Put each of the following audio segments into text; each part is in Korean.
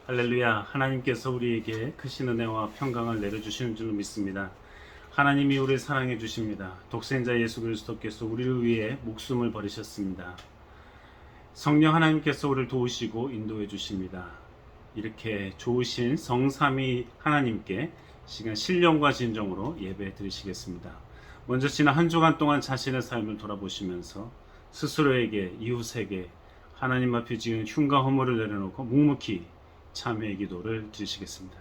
할렐루야. 하나님께서 우리에게 크신 은혜와 평강을 내려주시는 줄로 믿습니다. 하나님이 우리를 사랑해 주십니다. 독생자 예수 그리스도께서 우리를 위해 목숨을 버리셨습니다. 성령 하나님께서 우리를 도우시고 인도해 주십니다. 이렇게 좋으신 성삼위 하나님께 시간 신령과 진정으로 예배 드리시겠습니다. 먼저 지난 한 주간 동안 자신의 삶을 돌아보시면서 스스로에게, 이웃에게 하나님 앞에 지은 흉과 허물을 내려놓고 묵묵히 참회의 기도를 드리시겠습니다.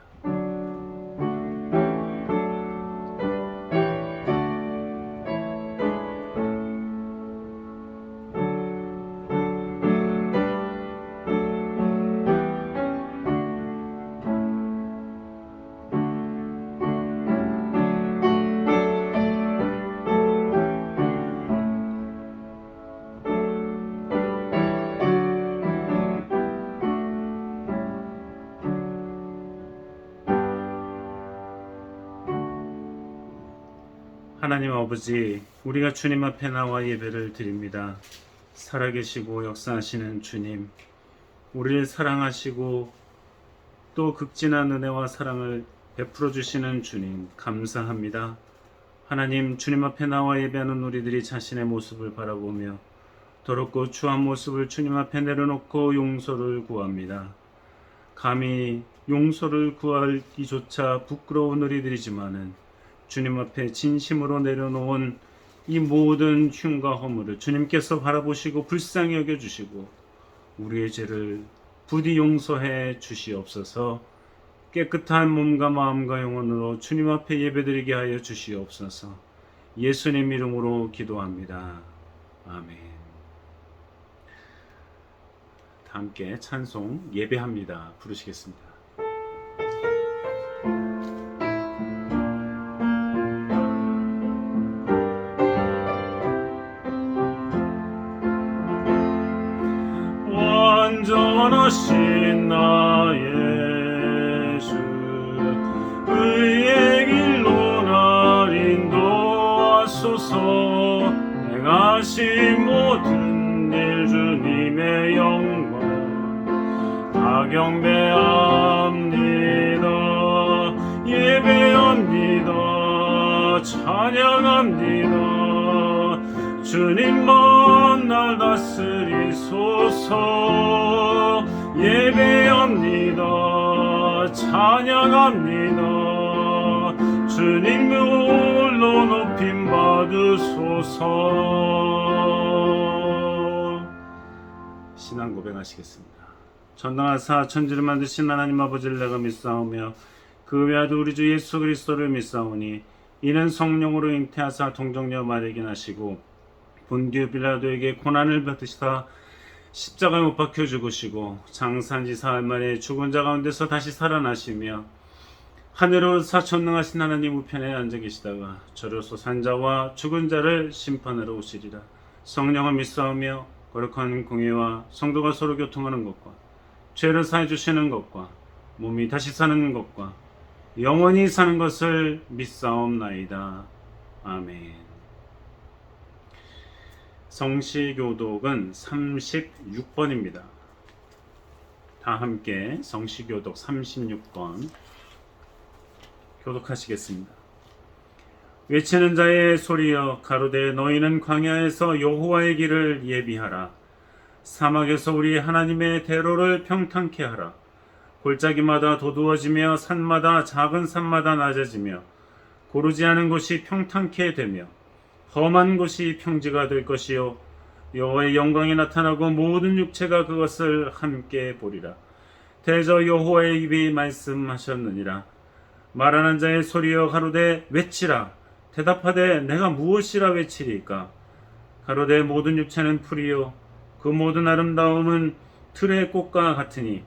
하나님 아버지, 우리가 주님 앞에 나와 예배를 드립니다. 살아계시고 역사하시는 주님, 우리를 사랑하시고 또 극진한 은혜와 사랑을 베풀어 주시는 주님, 감사합니다. 하나님, 주님 앞에 나와 예배하는 우리들이 자신의 모습을 바라보며 더럽고 추한 모습을 주님 앞에 내려놓고 용서를 구합니다. 감히 용서를 구하기조차 부끄러운 우리들이지만은 주님 앞에 진심으로 내려놓은 이 모든 흉과 허물을 주님께서 바라보시고 불쌍히 여겨주시고 우리의 죄를 부디 용서해 주시옵소서. 깨끗한 몸과 마음과 영혼으로 주님 앞에 예배드리게 하여 주시옵소서. 예수님 이름으로 기도합니다. 아멘. 다 함께 찬송 예배합니다 부르시겠습니다. 완전하신 나 예수, 의의 길로 날 인도하소서. 행하신 모든 일 주님의 영광 다 경배합니다. 예배합니다. 찬양합니다. 주님만 날 다스리소서. 예배합니다. 찬양합니다. 주님 홀로 높임 받으소서. 신앙 고백하시겠습니다. 전능하사 천지를 만드신 하나님 아버지를 내가 믿사오며 그 외아들 우리 주 예수 그리스도를 믿사오니 이는 성령으로 잉태하사 동정녀 마리아에게 나시고 본디오 빌라도에게 고난을 받으시다 십자가에 못 박혀 죽으시고 장사한지 사흘 만에 죽은 자 가운데서 다시 살아나시며 하늘로 사천능하신 하나님 우편에 앉아 계시다가 저로서 산자와 죽은 자를 심판하러 오시리라. 성령을 믿사오며 거룩한 공예와 성도가 서로 교통하는 것과 죄를 사해 주시는 것과 몸이 다시 사는 것과 영원히 사는 것을 믿사옵나이다. 아멘. 성시교독은 36번입니다. 다 함께 성시교독 36번 교독하시겠습니다. 외치는 자의 소리여 가로되 너희는 광야에서 여호와의 길을 예비하라. 사막에서 우리 하나님의 대로를 평탄케 하라. 골짜기마다 도두어지며 산마다 작은 산마다 낮아지며 고르지 않은 곳이 평탄케 되며 험한 곳이 평지가 될 것이요 여호와의 영광이 나타나고 모든 육체가 그것을 함께 보리라. 대저 여호와의 입이 말씀하셨느니라. 말하는 자의 소리여 가로되 외치라. 대답하되 내가 무엇이라 외치리까. 가로되 모든 육체는 풀이요 그 모든 아름다움은 들의 꽃과 같으니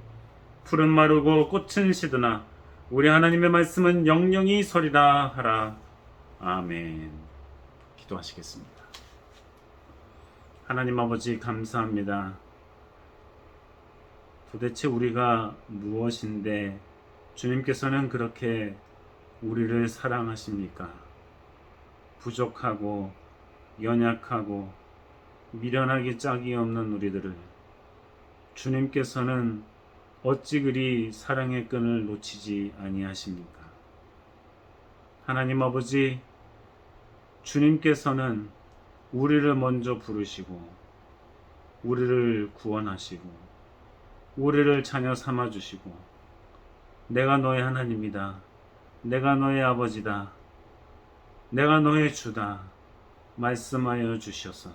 풀은 마르고 꽃은 시드나 우리 하나님의 말씀은 영영이 서리라 하라. 아멘. 기도하시겠습니다. 하나님 아버지 감사합니다. 도대체 우리가 무엇인데 주님께서는 그렇게 우리를 사랑하십니까? 부족하고 연약하고 미련하기 짝이 없는 우리들을 주님께서는 어찌 그리 사랑의 끈을 놓치지 아니하십니까? 하나님 아버지, 주님께서는 우리를 먼저 부르시고 우리를 구원하시고 우리를 자녀 삼아주시고 내가 너의 하나님이다, 내가 너의 아버지다, 내가 너의 주다 말씀하여 주셔서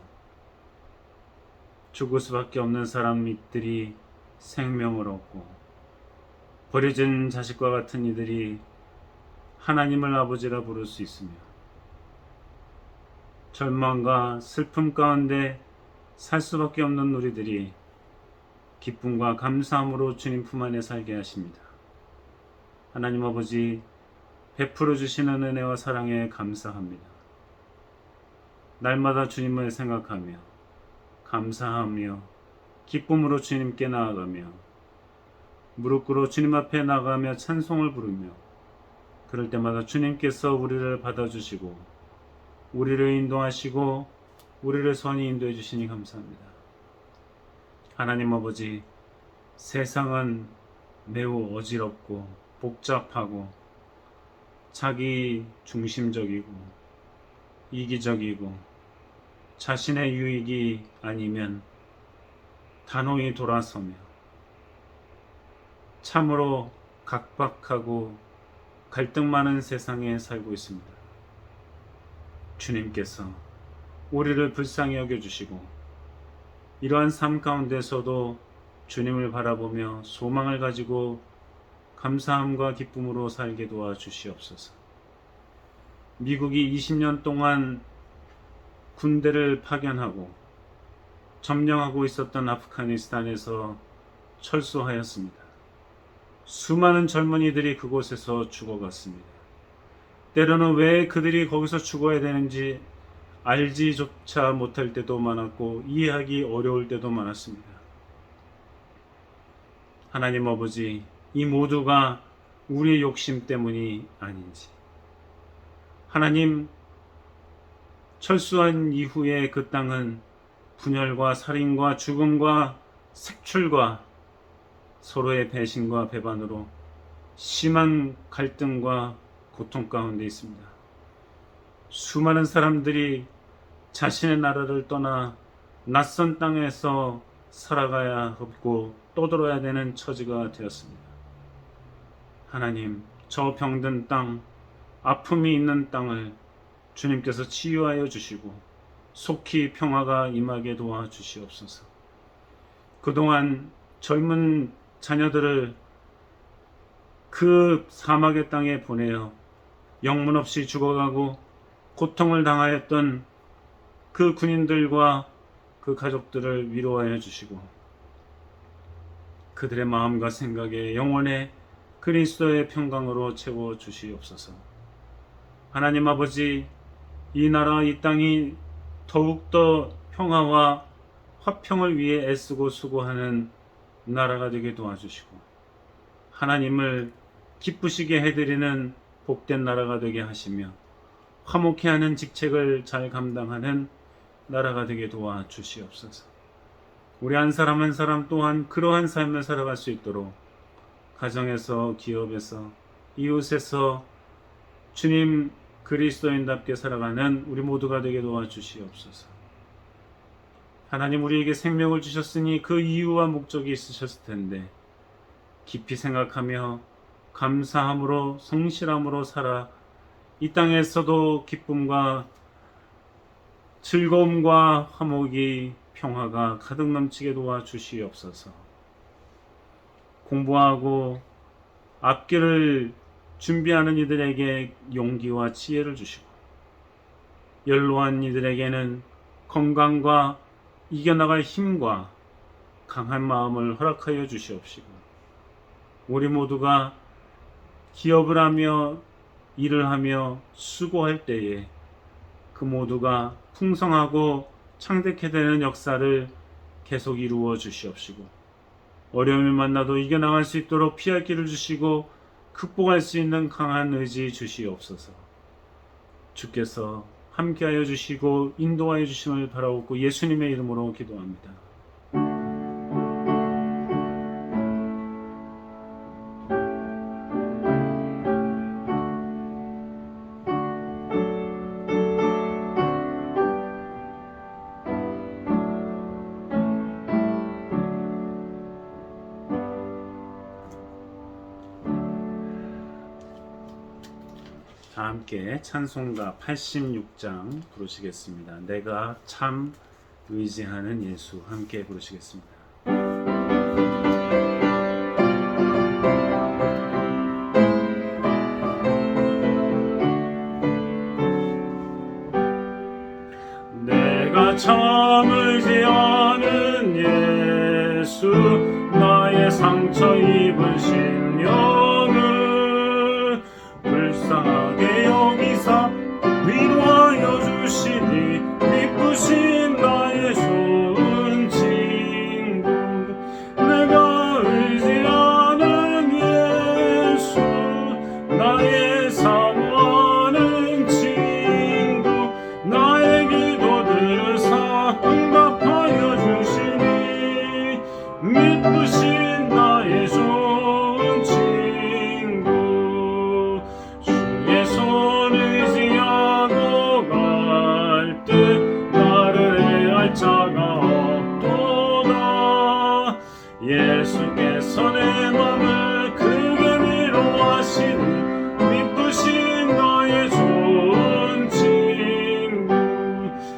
죽을 수밖에 없는 사람들이 생명을 얻고 버려진 자식과 같은 이들이 하나님을 아버지라 부를 수 있으며 절망과 슬픔 가운데 살 수밖에 없는 우리들이 기쁨과 감사함으로 주님 품 안에 살게 하십니다. 하나님 아버지, 베풀어 주시는 은혜와 사랑에 감사합니다. 날마다 주님을 생각하며 감사하며 기쁨으로 주님께 나아가며 무릎 꿇어 주님 앞에 나가며 찬송을 부르며 그럴 때마다 주님께서 우리를 받아주시고 우리를 인도하시고 우리를 선히 인도해 주시니 감사합니다. 하나님 아버지, 세상은 매우 어지럽고 복잡하고 자기 중심적이고 이기적이고 자신의 유익이 아니면 단호히 돌아서며 참으로 각박하고 갈등 많은 세상에 살고 있습니다. 주님께서 우리를 불쌍히 여겨주시고 이러한 삶 가운데서도 주님을 바라보며 소망을 가지고 감사함과 기쁨으로 살게 도와주시옵소서. 미국이 20년 동안 군대를 파견하고 점령하고 있었던 아프가니스탄에서 철수하였습니다. 수많은 젊은이들이 그곳에서 죽어갔습니다. 때로는 왜 그들이 거기서 죽어야 되는지 알지조차 못할 때도 많았고 이해하기 어려울 때도 많았습니다. 하나님 아버지, 이 모두가 우리의 욕심 때문이 아닌지, 하나님, 철수한 이후에 그 땅은 분열과 살인과 죽음과 색출과 서로의 배신과 배반으로 심한 갈등과 고통 가운데 있습니다. 수많은 사람들이 자신의 나라를 떠나 낯선 땅에서 살아가야 하고 떠들어야 되는 처지가 되었습니다. 하나님, 저 병든 땅, 아픔이 있는 땅을 주님께서 치유하여 주시고 속히 평화가 임하게 도와주시옵소서. 그동안 젊은 자녀들을 그 사막의 땅에 보내어 영문 없이 죽어가고 고통을 당하였던 그 군인들과 그 가족들을 위로하여 주시고 그들의 마음과 생각에 영혼의 그리스도의 평강으로 채워 주시옵소서. 하나님 아버지, 이 나라 이 땅이 더욱더 평화와 화평을 위해 애쓰고 수고하는 나라가 되게 도와주시고 하나님을 기쁘시게 해드리는 복된 나라가 되게 하시며 화목해 하는 직책을 잘 감당하는 나라가 되게 도와주시옵소서. 우리 한 사람 한 사람 또한 그러한 삶을 살아갈 수 있도록 가정에서, 기업에서, 이웃에서 주님 그리스도인답게 살아가는 우리 모두가 되게 도와주시옵소서. 하나님, 우리에게 생명을 주셨으니 그 이유와 목적이 있으셨을 텐데 깊이 생각하며 감사함으로 성실함으로 살아 이 땅에서도 기쁨과 즐거움과 화목이 평화가 가득 넘치게 도와주시옵소서. 공부하고 앞길을 준비하는 이들에게 용기와 지혜를 주시고 연로한 이들에게는 건강과 이겨나갈 힘과 강한 마음을 허락하여 주시옵시고 우리 모두가 기업을 하며 일을 하며 수고할 때에 그 모두가 풍성하고 창대케 되는 역사를 계속 이루어 주시옵시고 어려움을 만나도 이겨나갈 수 있도록 피할 길을 주시고 극복할 수 있는 강한 의지 주시옵소서. 주께서 함께하여 주시고 인도하여 주심을 바라옵고 예수님의 이름으로 기도합니다. 다 함께 찬송가 86장 부르시겠습니다. 내가 참 의지하는 예수 함께 부르시겠습니다. 내가 참 의지하는 예수 나의 상처 입은 심령을 불쌍하게 여기사 위로하여 주시니 미쁘신 나의 좋은 친구 내가 의지하는 예수 나의 사모하는 친구 나의 기도들을 응답하여 주시니 미쁘신 나의 좋은 친구 주의 손 의지하고 갈 때 나를 해할 자가 없도다 예수께서 내 맘을 크게 위로하시니 미쁘신 나의 좋은 친구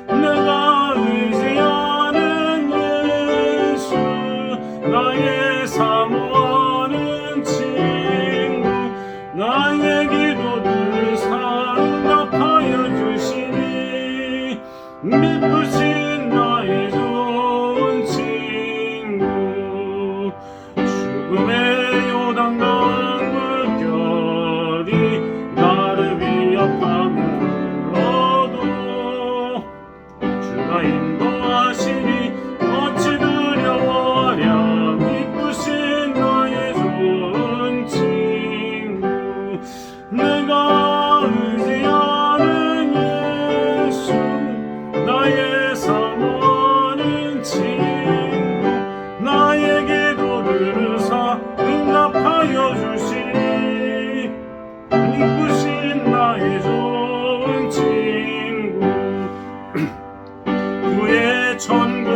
내가 의지하는 예수 나의 사모하는 친구 나의 기도들을 응답하여 주시니 미쁘신 나의 좋은 친구 죽음의 요단강 물결이 나를 위협하면서도 주가 인도하시니 어찌 두려워하랴 미쁘신 나의 좋은 친구 내가 의지하는 예수 나의 사모하는 친구 나의 기도를 응답하여 주시니 미쁘신 나의 좋은 친구 그의 천국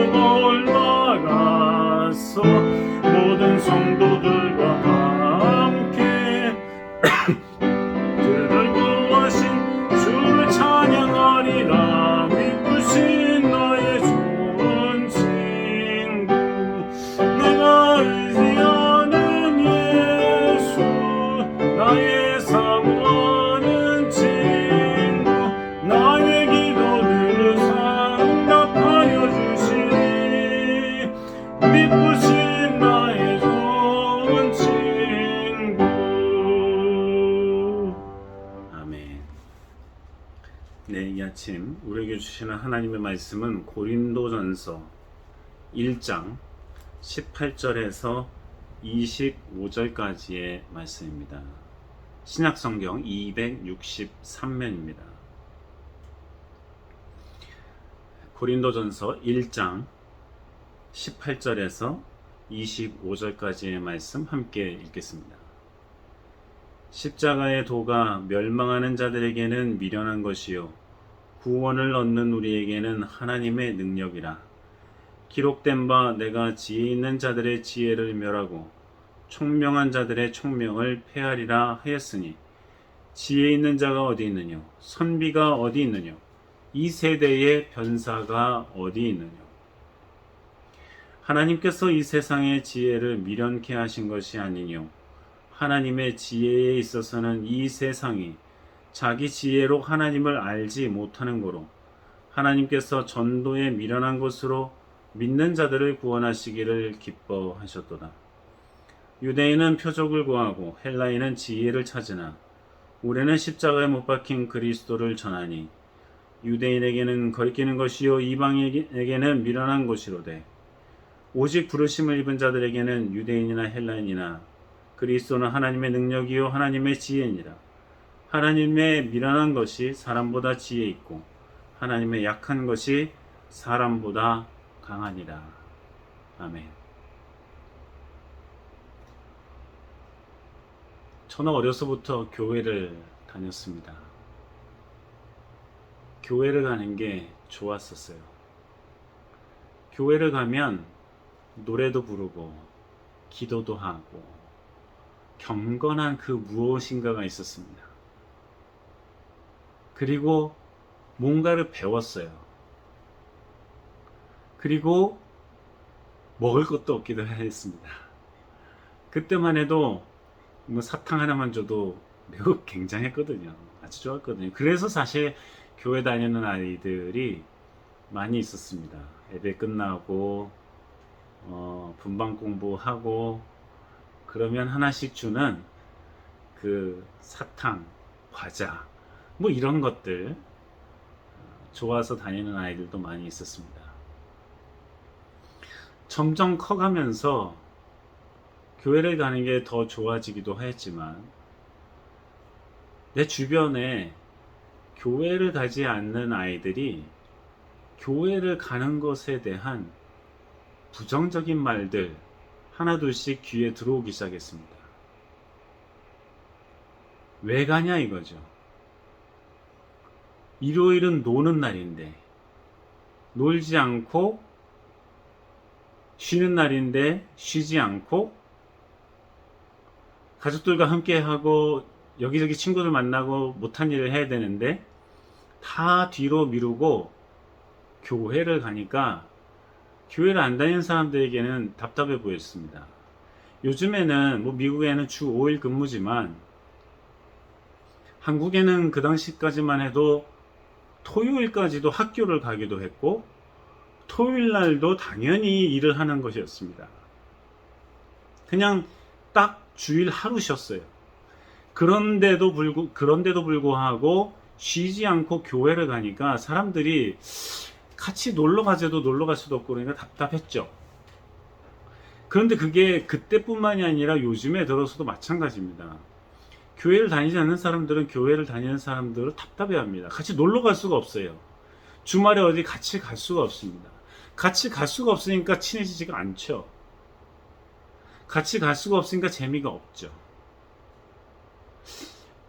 올라가서 모든 성도들과 함께 그를 구하신 주를 찬양하리라 미쁘신 나의 좋은 친구 내가 의지하는 예수 나의 사모하는 친구 나의 기도들을 응답하여 주시니 미쁘신 나의 좋은 친구 아멘. 네, 이 아침 우리에게 주시는 하나님의 말씀은 고린도전서 1장 18절에서 25절까지의 말씀입니다. 신약성경 263면입니다. 고린도전서 1장 18절에서 25절까지의 말씀 함께 읽겠습니다. 십자가의 도가 멸망하는 자들에게는 미련한 것이요 구원을 얻는 우리에게는 하나님의 능력이라. 기록된 바 내가 지혜 있는 자들의 지혜를 멸하고 총명한 자들의 총명을 폐하리라 하였으니 지혜 있는 자가 어디 있느냐 선비가 어디 있느냐 이 세대의 변사가 어디 있느냐 하나님께서 이 세상의 지혜를 미련케 하신 것이 아니뇨 하나님의 지혜에 있어서는 이 세상이 자기 지혜로 하나님을 알지 못하는 거로 하나님께서 전도에 미련한 것으로 믿는 자들을 구원하시기를 기뻐하셨도다. 유대인은 표적을 구하고 헬라인은 지혜를 찾으나 우리는 십자가에 못 박힌 그리스도를 전하니 유대인에게는 거리끼는 것이요 이방인에게는 미련한 것이로되 오직 부르심을 입은 자들에게는 유대인이나 헬라인이나 그리스도는 하나님의 능력이요 하나님의 지혜니라. 하나님의 미련한 것이 사람보다 지혜 있고 하나님의 약한 것이 사람보다 강하니라. 아멘. 저는 어려서부터 교회를 다녔습니다. 교회를 가는 게 좋았었어요. 교회를 가면 노래도 부르고 기도도 하고 경건한 그 무엇인가가 있었습니다. 그리고 뭔가를 배웠어요. 그리고 먹을 것도 없기도 했습니다. 그때만 해도 뭐 사탕 하나만 줘도 매우 굉장했거든요. 아주 좋았거든요. 그래서 사실 교회 다니는 아이들이 많이 있었습니다. 예배 끝나고 분방 공부하고 그러면 하나씩 주는 그 사탕, 과자 뭐 이런 것들 좋아서 다니는 아이들도 많이 있었습니다. 점점 커가면서 교회를 가는 게 더 좋아지기도 했지만 내 주변에 교회를 가지 않는 아이들이 교회를 가는 것에 대한 부정적인 말들 하나둘씩 귀에 들어오기 시작했습니다. 왜 가냐 이거죠. 일요일은 노는 날인데 놀지 않고 쉬는 날인데 쉬지 않고 가족들과 함께 하고 여기저기 친구들 만나고 못한 일을 해야 되는데 다 뒤로 미루고 교회를 가니까 교회를 안 다니는 사람들에게는 답답해 보였습니다. 요즘에는 뭐 미국에는 주 5일 근무지만 한국에는 그 당시까지만 해도 토요일까지도 학교를 가기도 했고 토요일 날도 당연히 일을 하는 것이었습니다. 그냥 딱 주일 하루 쉬었어요. 그런데도 불구하고 쉬지 않고 교회를 가니까 사람들이 같이 놀러 가자도 놀러 갈 수도 없고 그러니까 답답했죠. 그런데 그게 그때뿐만이 아니라 요즘에 들어서도 마찬가지입니다. 교회를 다니지 않는 사람들은 교회를 다니는 사람들을 답답해합니다. 같이 놀러 갈 수가 없어요. 주말에 어디 같이 갈 수가 없습니다. 같이 갈 수가 없으니까 친해지지가 않죠. 같이 갈 수가 없으니까 재미가 없죠.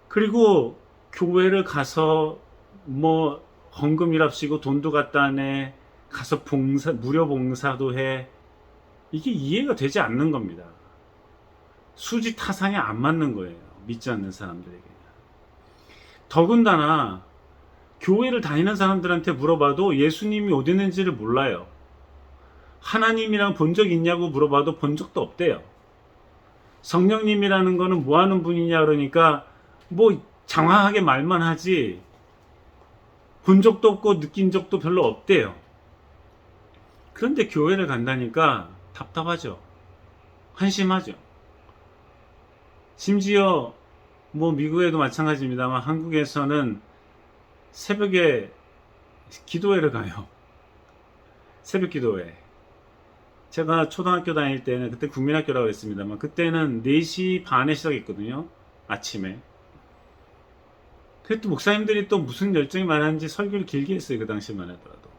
그리고 교회를 가서 뭐 헌금이랍시고 돈도 갖다 내 가서 무료 봉사도 해. 이게 이해가 되지 않는 겁니다. 수지 타산이 안 맞는 거예요. 믿지 않는 사람들에게. 더군다나 교회를 다니는 사람들한테 물어봐도 예수님이 어디 있는지를 몰라요. 하나님이랑 본 적 있냐고 물어봐도 본 적도 없대요. 성령님이라는 거는 뭐 하는 분이냐 그러니까 뭐 장황하게 말만 하지 본 적도 없고 느낀 적도 별로 없대요. 그런데 교회를 간다니까 답답하죠. 한심하죠. 심지어 뭐 미국에도 마찬가지입니다만 한국에서는 새벽에 기도회를 가요. 새벽 기도회. 제가 초등학교 다닐 때는 그때 국민학교라고 했습니다만 그때는 4시 반에 시작했거든요. 아침에. 그래도 목사님들이 또 무슨 열정이 많았는지 설교를 길게 했어요. 그 당시만 하더라도.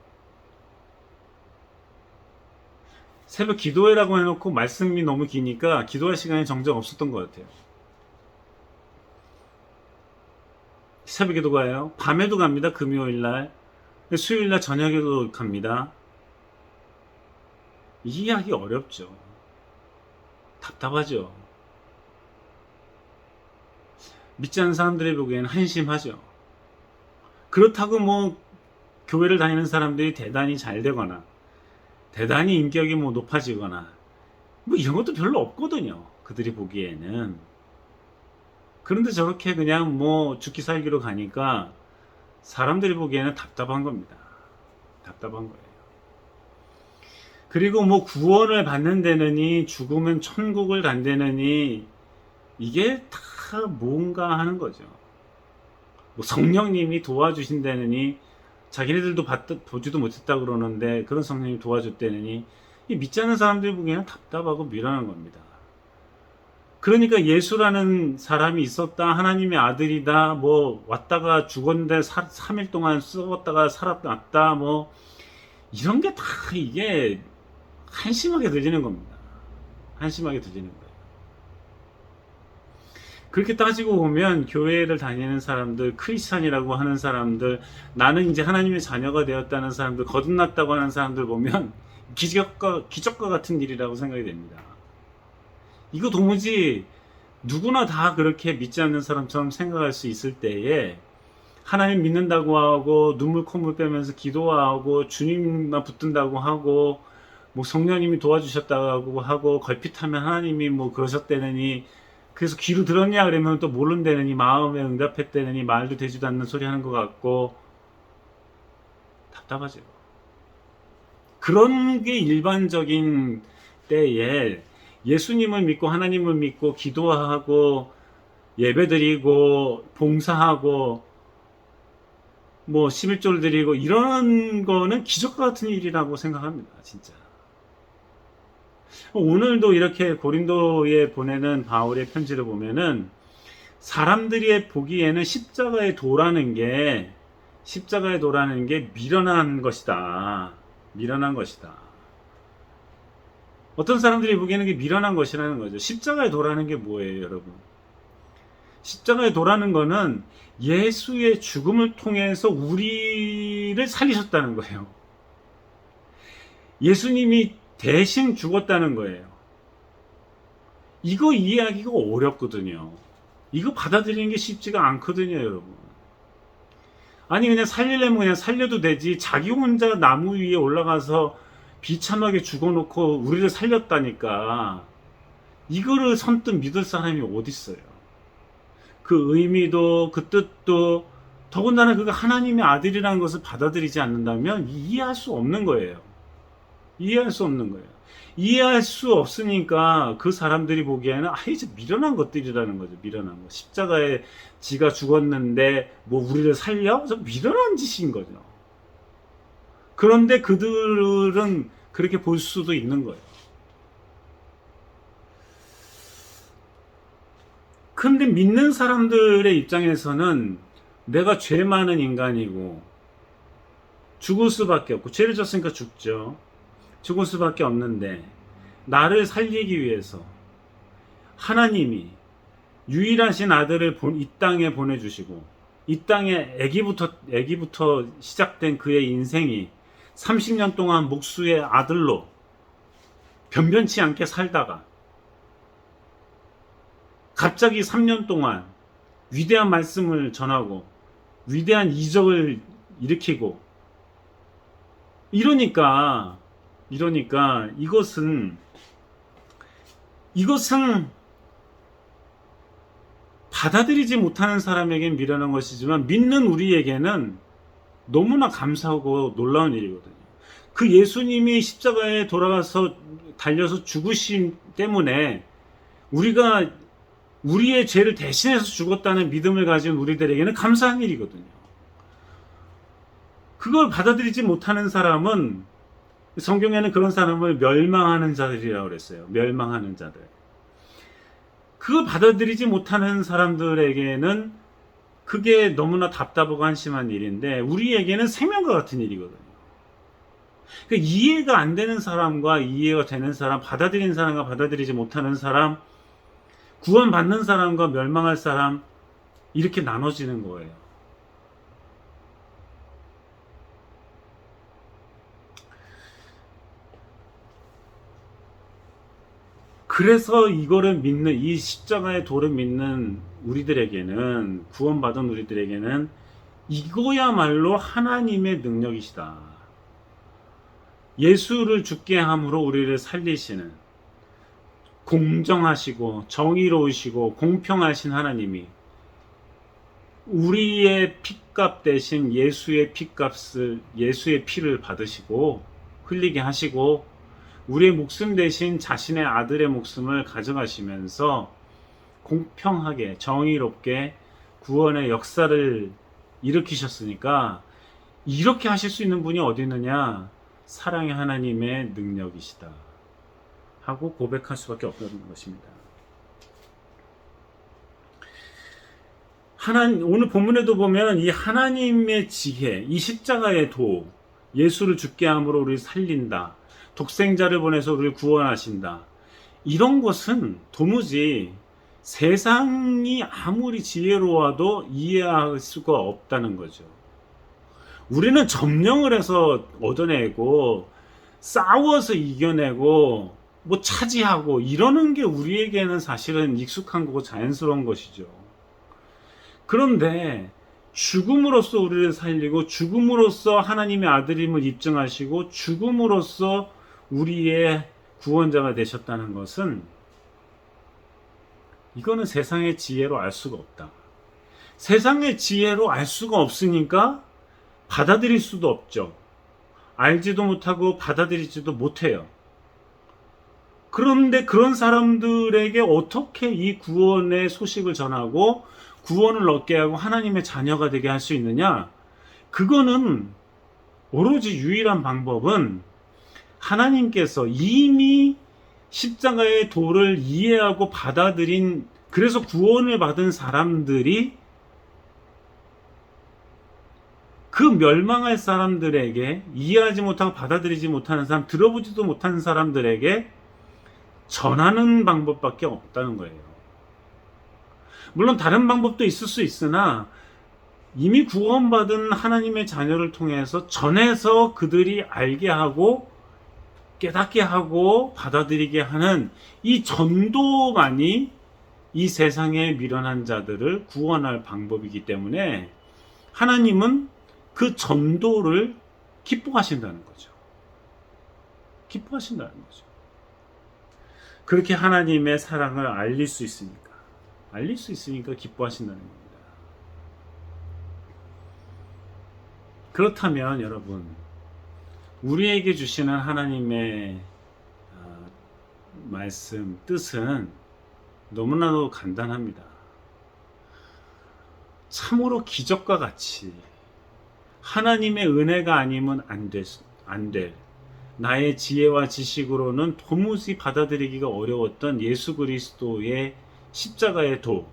새벽 기도회라고 해놓고 말씀이 너무 기니까 기도할 시간이 정작 없었던 것 같아요. 새벽 기도 가요. 밤에도 갑니다. 금요일날. 수요일날 저녁에도 갑니다. 이해하기 어렵죠. 답답하죠. 믿지 않는 사람들이 보기에는 한심하죠. 그렇다고 뭐 교회를 다니는 사람들이 대단히 잘 되거나 대단히 인격이 뭐 높아지거나 뭐 이런 것도 별로 없거든요. 그들이 보기에는. 그런데 저렇게 그냥 뭐 죽기 살기로 가니까 사람들이 보기에는 답답한 겁니다. 답답한 거예요. 그리고 뭐 구원을 받는다느니 죽으면 천국을 간다느니 이게 다 뭔가 하는 거죠. 뭐 성령님이 도와주신다느니 자기네들도 보지도 못했다 그러는데 그런 성령님이 도와줬다느니 믿지 않는 사람들 보기에는 답답하고 미련한 겁니다. 그러니까 예수라는 사람이 있었다, 하나님의 아들이다, 뭐 왔다가 죽었는데 3일 동안 썩었다가 살았다, 뭐 이런 게 다 이게 한심하게 들리는 겁니다. 한심하게 들리는 거예요. 그렇게 따지고 보면 교회를 다니는 사람들, 크리스찬이라고 하는 사람들, 나는 이제 하나님의 자녀가 되었다는 사람들, 거듭났다고 하는 사람들 보면 기적과 같은 일이라고 생각이 됩니다. 이거 도무지 누구나 다 그렇게 믿지 않는 사람처럼 생각할 수 있을 때에 하나님 믿는다고 하고 눈물 콧물 빼면서 기도하고 주님만 붙든다고 하고 뭐 성령님이 도와주셨다고 하고 걸핏하면 하나님이 뭐 그러셨다느니 그래서 귀로 들었냐 그러면 또 모른다느니 마음에 응답했다느니 말도 되지도 않는 소리 하는 것 같고 답답하죠. 그런 게 일반적인 때에 예수님을 믿고 하나님을 믿고 기도하고 예배드리고 봉사하고 뭐 11조를 드리고 이런 거는 기적과 같은 일이라고 생각합니다. 진짜. 오늘도 이렇게 고린도에 보내는 바울의 편지를 보면은 사람들이 보기에는 십자가의 도라는 게 미련한 것이다. 미련한 것이다. 어떤 사람들이 보기에는 그게 미련한 것이라는 거죠. 십자가의 도라는 게 뭐예요, 여러분? 십자가의 도라는 거는 예수의 죽음을 통해서 우리를 살리셨다는 거예요. 예수님이 대신 죽었다는 거예요. 이거 이해하기가 어렵거든요. 이거 받아들이는 게 쉽지가 않거든요, 여러분. 아니 그냥 살리려면 그냥 살려도 되지, 자기 혼자 나무 위에 올라가서 비참하게 죽어놓고 우리를 살렸다니까. 이거를 선뜻 믿을 사람이 어딨어요. 그 의미도 그 뜻도 더군다나 그가 하나님의 아들이라는 것을 받아들이지 않는다면 이해할 수 없는 거예요. 이해할 수 없는 거예요. 이해할 수 없으니까 그 사람들이 보기에는 이제 미련한 것들이라는 거죠. 미련한 거. 십자가에 지가 죽었는데 뭐 우리를 살려? 미련한 짓인 거죠. 그런데 그들은 그렇게 볼 수도 있는 거예요. 근데 믿는 사람들의 입장에서는 내가 죄 많은 인간이고 죽을 수밖에 없고 죄를 졌으니까 죽죠. 죽을 수밖에 없는데 나를 살리기 위해서 하나님이 유일하신 아들을 이 땅에 보내주시고 이 땅에 애기부터 시작된 그의 인생이 30년 동안 목수의 아들로 변변치 않게 살다가 갑자기 3년 동안 위대한 말씀을 전하고 위대한 이적을 일으키고 이러니까 이것은 받아들이지 못하는 사람에겐 미련한 것이지만 믿는 우리에게는 너무나 감사하고 놀라운 일이거든요. 그 예수님이 십자가에 돌아가서 달려서 죽으심 때문에 우리가 우리의 죄를 대신해서 죽었다는 믿음을 가진 우리들에게는 감사한 일이거든요. 그걸 받아들이지 못하는 사람은 성경에는 그런 사람을 멸망하는 자들이라고 그랬어요. 멸망하는 자들. 그걸 받아들이지 못하는 사람들에게는 그게 너무나 답답하고 한심한 일인데 우리에게는 생명과 같은 일이거든요. 그러니까 이해가 안 되는 사람과 이해가 되는 사람, 받아들이는 사람과 받아들이지 못하는 사람, 구원받는 사람과 멸망할 사람, 이렇게 나눠지는 거예요. 그래서 이거를 믿는, 이 십자가의 도를 믿는 우리들에게는, 구원받은 우리들에게는 이거야말로 하나님의 능력이시다. 예수를 죽게 함으로 우리를 살리시는, 공정하시고 정의로우시고 공평하신 하나님이 우리의 핏값 대신 예수의 핏값을, 예수의 피를 받으시고 흘리게 하시고 우리의 목숨 대신 자신의 아들의 목숨을 가져가시면서 공평하게 정의롭게 구원의 역사를 일으키셨으니까 이렇게 하실 수 있는 분이 어디 있느냐? 사랑의 하나님의 능력이시다 하고 고백할 수밖에 없다는 것입니다. 오늘 본문에도 보면 이 하나님의 지혜, 이 십자가의 도, 예수를 죽게 함으로 우리를 살린다, 독생자를 보내서 우리를 구원하신다, 이런 것은 도무지 세상이 아무리 지혜로워도 이해할 수가 없다는 거죠. 우리는 점령을 해서 얻어내고 싸워서 이겨내고 뭐 차지하고 이러는 게 우리에게는 사실은 익숙한 거고 자연스러운 것이죠. 그런데 죽음으로써 우리를 살리고 죽음으로써 하나님의 아들임을 입증하시고 죽음으로써 우리의 구원자가 되셨다는 것은, 이거는 세상의 지혜로 알 수가 없다. 세상의 지혜로 알 수가 없으니까 받아들일 수도 없죠. 알지도 못하고 받아들이지도 못해요. 그런데 그런 사람들에게 어떻게 이 구원의 소식을 전하고 구원을 얻게 하고 하나님의 자녀가 되게 할 수 있느냐? 그거는 오로지 유일한 방법은 하나님께서 이미 십자가의 도를 이해하고 받아들인, 그래서 구원을 받은 사람들이 그 멸망할 사람들에게, 이해하지 못하고 받아들이지 못하는 사람, 들어보지도 못하는 사람들에게 전하는 방법밖에 없다는 거예요. 물론 다른 방법도 있을 수 있으나 이미 구원받은 하나님의 자녀를 통해서 전해서 그들이 알게 하고 깨닫게 하고 받아들이게 하는 이 전도만이 이 세상에 미련한 자들을 구원할 방법이기 때문에 하나님은 그 전도를 기뻐하신다는 거죠. 기뻐하신다는 거죠. 그렇게 하나님의 사랑을 알릴 수 있으니까 기뻐하신다는 겁니다. 그렇다면 여러분, 우리에게 주시는 하나님의 말씀, 뜻은 너무나도 간단합니다. 참으로 기적과 같이 하나님의 은혜가 아니면 안 될, 나의 지혜와 지식으로는 도무지 받아들이기가 어려웠던 예수 그리스도의 십자가의 도,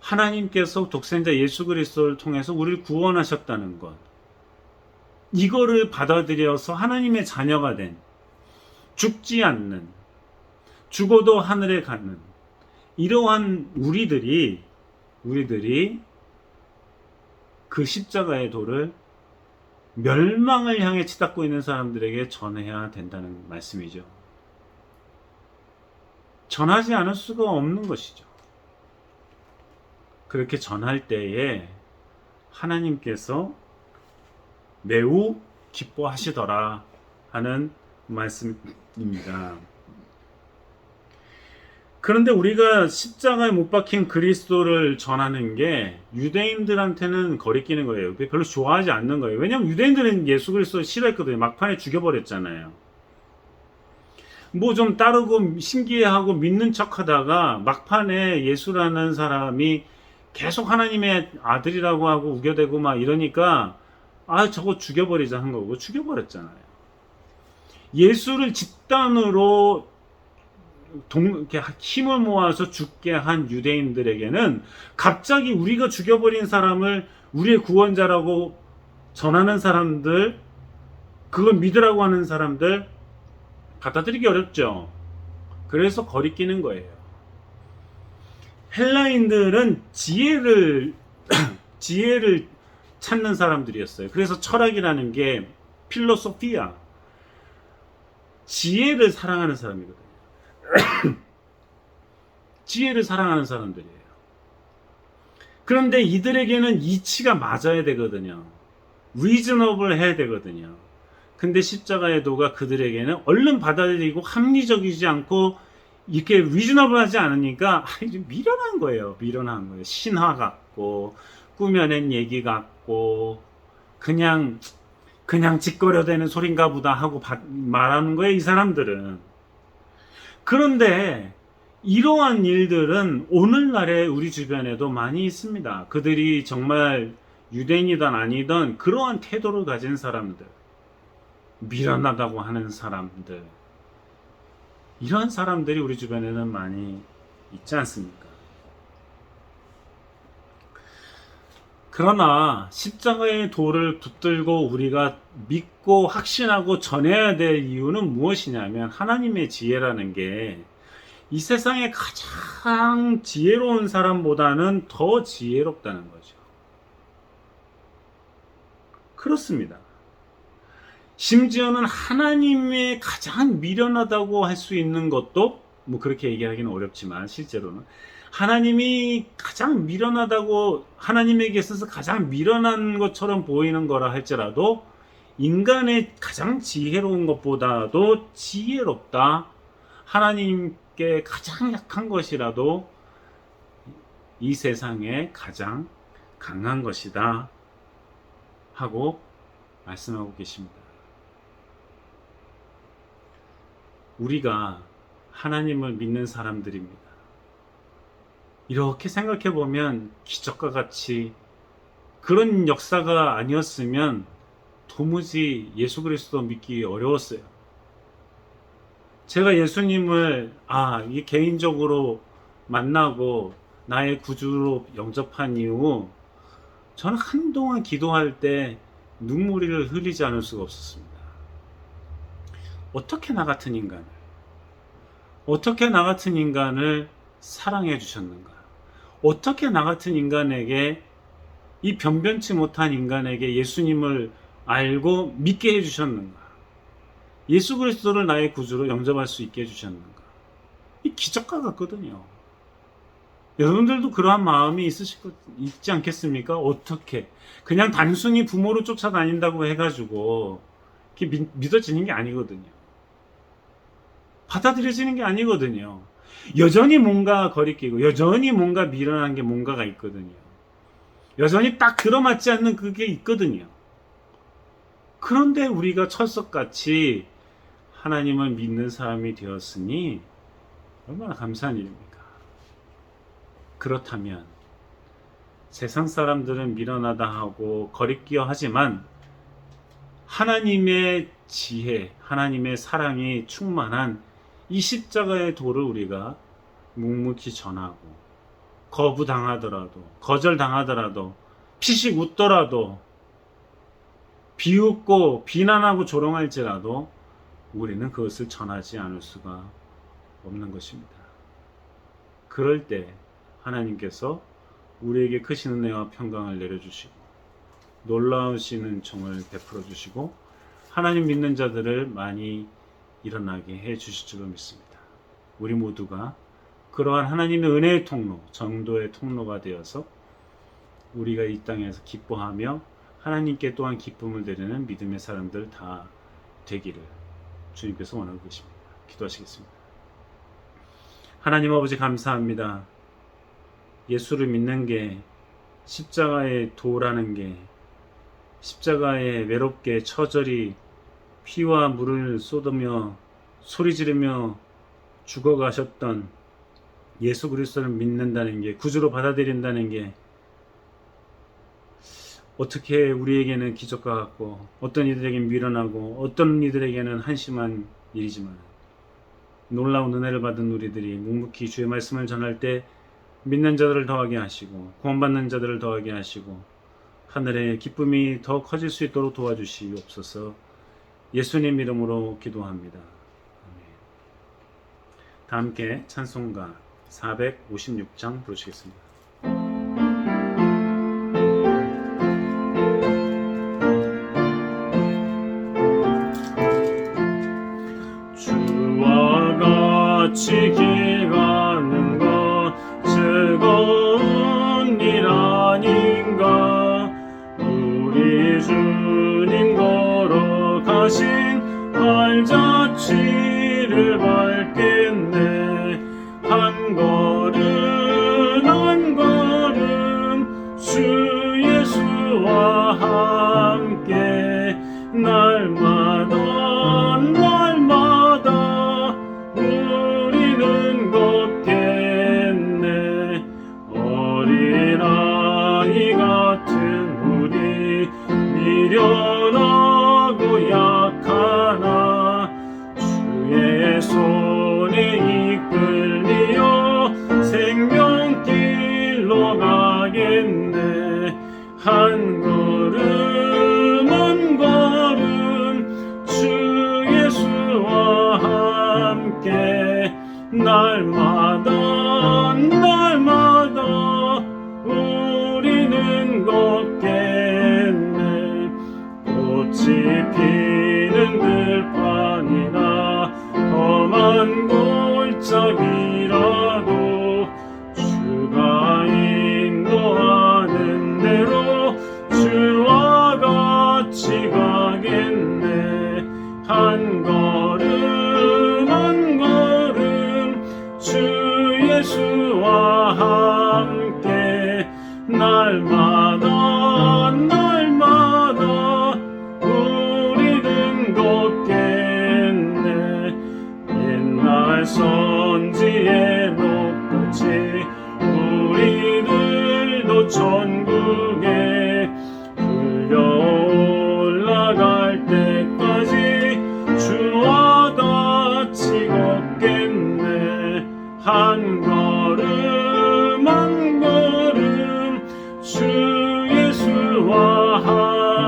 하나님께서 독생자 예수 그리스도를 통해서 우리를 구원하셨다는 것, 이거를 받아들여서 하나님의 자녀가 된, 죽지 않는, 죽어도 하늘에 가는 이러한 우리들이 그 십자가의 도를 멸망을 향해 치닫고 있는 사람들에게 전해야 된다는 말씀이죠. 전하지 않을 수가 없는 것이죠. 그렇게 전할 때에 하나님께서 매우 기뻐하시더라 하는 말씀입니다. 그런데 우리가 십자가에 못 박힌 그리스도를 전하는 게 유대인들한테는 거리끼는 거예요. 별로 좋아하지 않는 거예요. 왜냐하면 유대인들은 예수 그리스도를 싫어했거든요. 막판에 죽여버렸잖아요. 뭐 좀 따르고 신기해하고 믿는 척하다가 막판에 예수라는 사람이 계속 하나님의 아들이라고 하고 우겨대고 막 이러니까 저거 죽여버리자 한 거고 죽여버렸잖아요. 예수를 집단으로 이렇게 힘을 모아서 죽게 한 유대인들에게는 갑자기 우리가 죽여버린 사람을 우리의 구원자라고 전하는 사람들, 그걸 믿으라고 하는 사람들 받아들이기 어렵죠. 그래서 거리끼는 거예요. 헬라인들은 지혜를 찾는 사람들이었어요. 그래서 철학이라는 게 필로소피아, 지혜를 사랑하는 사람이거든요. 지혜를 사랑하는 사람들이에요. 그런데 이들에게는 이치가 맞아야 되거든요. 리즈너블 해야 되거든요. 근데 십자가의 도가 그들에게는 얼른 받아들이고 합리적이지 않고 이렇게 리즈너블 하지 않으니까 좀 미련한 거예요. 신화 같고 꾸며낸 얘기 같고 그냥 짓거려대는 소린가 보다 하고 말하는 거예요, 이 사람들은. 그런데 이러한 일들은 오늘날에 우리 주변에도 많이 있습니다. 그들이 정말 유대인이든 아니든 그러한 태도를 가진 사람들, 미련하다고 하는 사람들, 이런 사람들이 우리 주변에는 많이 있지 않습니까? 그러나 십자가의 도를 붙들고 우리가 믿고 확신하고 전해야 될 이유는 무엇이냐면 하나님의 지혜라는 게 이 세상에 가장 지혜로운 사람보다는 더 지혜롭다는 거죠. 그렇습니다. 심지어는 하나님의 가장 미련하다고 할 수 있는 것도 뭐 그렇게 얘기하기는 어렵지만 실제로는 하나님이 가장 미련하다고, 하나님에게 있어서 가장 미련한 것처럼 보이는 거라 할지라도 인간의 가장 지혜로운 것보다도 지혜롭다, 하나님께 가장 약한 것이라도 이 세상에 가장 강한 것이다 하고 말씀하고 계십니다. 우리가 하나님을 믿는 사람들입니다. 이렇게 생각해 보면 기적과 같이 그런 역사가 아니었으면 도무지 예수 그리스도 믿기 어려웠어요. 제가 예수님을 이 개인적으로 만나고 나의 구주로 영접한 이후 저는 한동안 기도할 때 눈물을 흘리지 않을 수가 없었습니다. 어떻게 나 같은 인간을 사랑해 주셨는가? 어떻게 나 같은 인간에게, 이 변변치 못한 인간에게 예수님을 알고 믿게 해주셨는가? 예수 그리스도를 나의 구주로 영접할 수 있게 해주셨는가? 이 기적과 같거든요. 여러분들도 그러한 마음이 있지 않겠습니까? 어떻게? 그냥 단순히 부모로 쫓아다닌다고 해가지고 믿어지는 게 아니거든요. 받아들여지는 게 아니거든요. 여전히 뭔가 거리끼고, 여전히 뭔가 미련한 게 뭔가가 있거든요. 여전히 딱 들어맞지 않는 그게 있거든요. 그런데 우리가 철석같이 하나님을 믿는 사람이 되었으니 얼마나 감사한 일입니까? 그렇다면 세상 사람들은 미련하다 하고 거리끼어 하지만 하나님의 지혜, 하나님의 사랑이 충만한 이 십자가의 도를 우리가 묵묵히 전하고, 거부당하더라도, 거절당하더라도, 피식 웃더라도, 비웃고 비난하고 조롱할지라도 우리는 그것을 전하지 않을 수가 없는 것입니다. 그럴 때 하나님께서 우리에게 크신 은혜와 평강을 내려주시고 놀라우신 은총을 베풀어 주시고 하나님 믿는 자들을 많이 일어나게 해 주실 줄로 믿습니다. 우리 모두가 그러한 하나님의 은혜의 통로, 정도의 통로가 되어서 우리가 이 땅에서 기뻐하며 하나님께 또한 기쁨을 드리는 믿음의 사람들 다 되기를 주님께서 원하고 계십니다. 기도하시겠습니다. 하나님 아버지 감사합니다. 예수를 믿는 게, 십자가의 도라는 게, 십자가에 외롭게 처절히 피와 물을 쏟으며 소리 지르며 죽어가셨던 예수 그리스도를 믿는다는 게, 구주로 받아들인다는 게 어떻게 우리에게는 기적과 같고 어떤 이들에게는 미련하고 어떤 이들에게는 한심한 일이지만 놀라운 은혜를 받은 우리들이 묵묵히 주의 말씀을 전할 때 믿는 자들을 더하게 하시고 구원받는 자들을 더하게 하시고 하늘의 기쁨이 더 커질 수 있도록 도와주시옵소서. 예수님 이름으로 기도합니다. 아멘. 다 함께 찬송가 456장 부르시겠습니다. 주와 같이 길 가는 것 즐거운 일 아닌가. 우리 주님 걸어가신 발자취를 밟겠네. 한 걸음 한 걸음 주 예수와 함께 날마다 우리는 걷겠네. 어린아이 같은 우리 미련하고 약하나 주의 손에 이끌리어 생명길로 가겠네. 한 걸음 한 걸음 주 예수와 함께 날마다 우리는 걷겠네. 꽃이 피는 들판이나 험한 골짜기 천지에 높같이 우리들도 천국에 끌려 올라갈 때까지 주와 같이 걷겠네. 한 걸음 한 걸음 주 예수와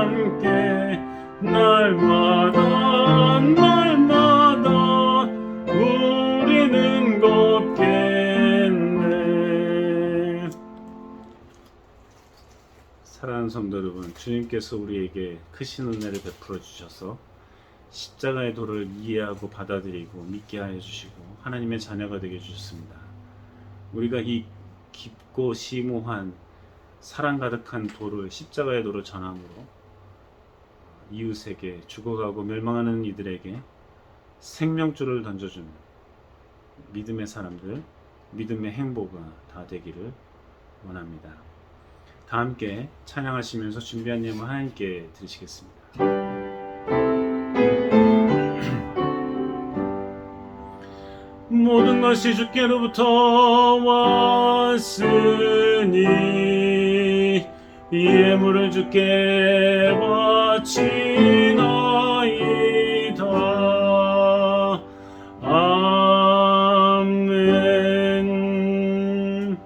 함께 날마다 날마다 우리는 걷겠네. 사랑하는 성도 여러분, 주님께서 우리에게 크신 은혜를 베풀어 주셔서 십자가의 도를 이해하고 받아들이고 믿게 하여 주시고 하나님의 자녀가 되게 해주셨습니다. 우리가 이 깊고 심오한 사랑 가득한 도를, 십자가의 도를 전함으로 이웃에게, 죽어가고 멸망하는 이들에게 생명줄을 던져주는 믿음의 사람들, 믿음의 행보가 다 되기를 원합니다. 다 함께 찬양하시면서 준비한 예물 하나님께 드리시겠습니다. 모든 것이 주께로부터 왔으니 이 예물을 주께 바치나이다. 아멘.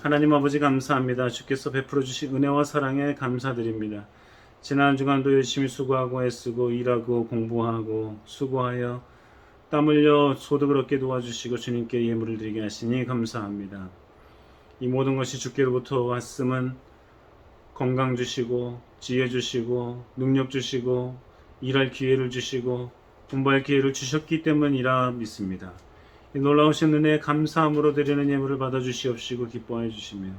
하나님 아버지 감사합니다. 주께서 베풀어 주신 은혜와 사랑에 감사드립니다. 지난 주간도 열심히 수고하고 애쓰고 일하고 공부하고 수고하여 땀 흘려 소득을 얻게 도와주시고 주님께 예물을 드리게 하시니 감사합니다. 이 모든 것이 주께로부터 왔음은 건강 주시고 지혜 주시고 능력 주시고 일할 기회를 주시고 공부할 기회를 주셨기 때문이라 믿습니다. 이 놀라우신 은혜에 감사함으로 드리는 예물을 받아 주시옵시고 기뻐해 주시며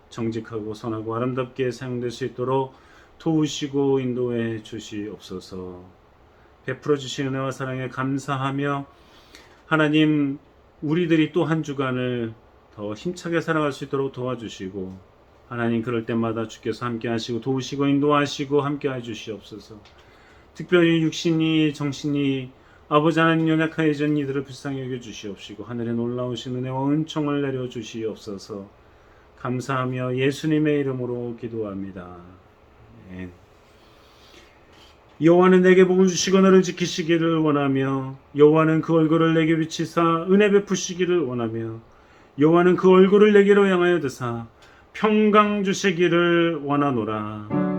정직하고 선하고 아름답게 사용될 수 있도록 도우시고 인도해 주시옵소서. 베풀어 주신 은혜와 사랑에 감사하며 하나님, 우리들이 또 한 주간을 더 힘차게 살아갈 수 있도록 도와주시고 하나님, 그럴 때마다 주께서 함께 하시고 도우시고 인도하시고 함께 해주시옵소서. 특별히 육신이 정신이 아버지 하나님 연약하여진 이들을 불쌍히 여겨주시옵시고 하늘에 놀라우신 은혜와 은총을 내려주시옵소서. 감사하며 예수님의 이름으로 기도합니다. 아멘. 여호와는 내게 복을 주시고 너를 지키시기를 원하며 여호와는 그 얼굴을 내게 비치사 은혜 베푸시기를 원하며 여호와는 그 얼굴을 내게로 향하여 드사 평강 주시기를 원하노라.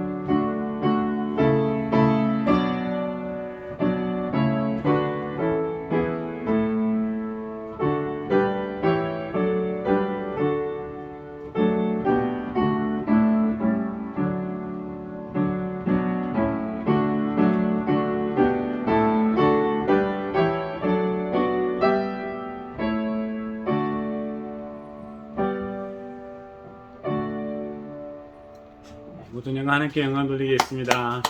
모든 영광 하나님께 영광 돌리겠습니다.